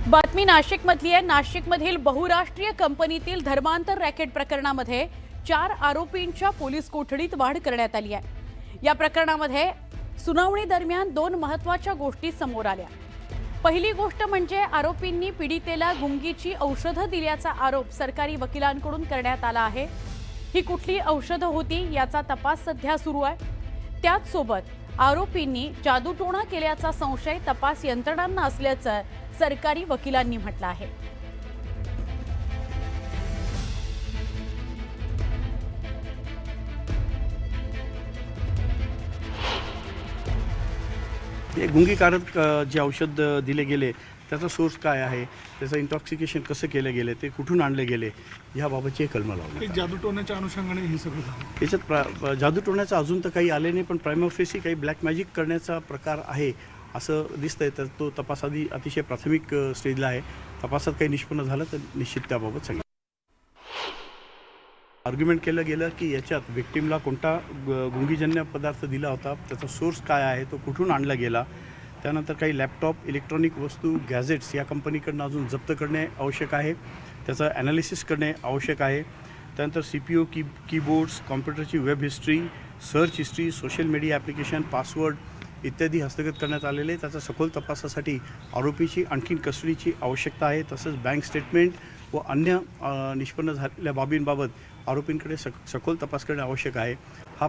बातमी नाशिकमधली आहे। नाशिकमधील बहुराष्ट्रीय कंपनीतील धर्मांतर रॅकेट प्रकरणामध्ये 4 आरोपींच्या पोलीस कोठडीत वाढ करण्यात आली आहे। या प्रकरणामध्ये सुनावणी दरम्यान 2 महत्त्वाच्या गोष्टी समोर आल्या। पहिली गोष्ट म्हणजे आरोपींनी पीडितेला गुंगीची औषधं दिल्याचा आरोप सरकारी वकिलांकडून करण्यात आला आहे। ही कुठली औषधं होती याचा तपास सध्या सुरू आहे। त्याच सोबत आरोपींनी जादूटोणा केल्याचा संशय तपास यंत्रणांना असल्याचं सरकारी वकिलांनी म्हटलं आहे। हे गुंगीकारक जे औषध दिले गेले त्याचा सोर्स काय आहे, त्याचं इंटॉक्सिकेशन कसं केलं गेले, ते कुठून आणले गेले याबाबतची कलम लावली। जादूटोण्याच्या अनुषंगाने हे सगळं झालं। याच्यात जादूटोण्याचं अजून तर काही आले नाही, पण प्रायमा फेसी काही ब्लॅक मॅजिक करण्याचा प्रकार आहे असं दिसतंय। तर तो तपास अतिशय प्राथमिक स्टेजला आहे। तपासात काही निष्पन्न झालं तर निश्चित त्याबाबत सांगेल। आर्ग्युमेंट केलं गेलं की याच्यात विक्टिमला कोणता गुंगीजन्य पदार्थ दिला होता, त्याचा सोर्स काय आहे, तो कुठून आणला गेला, त्यानंतर काही लॅपटॉप, इलेक्ट्रॉनिक वस्तू, गॅजेट्स या कंपनीकडनं अजून जप्त करणे आवश्यक आहे, त्याचं ॲनालिसिस करणे आवश्यक आहे। त्यानंतर CPU, कीबोर्ड्स, कॉम्प्युटरची web history, search history, social media application, password इत्यादी हस्तगत करण्यात आलेले। त्याचा सखोल तपासासाठी आरोपीची आणखीन कस्टडीची आवश्यकता आहे। तसंच बँक स्टेटमेंट व अन्य निष्पन्न झालेल्या बाबींबाबत आरोपींकडे सखोल तपास करणे आवश्यक आहे।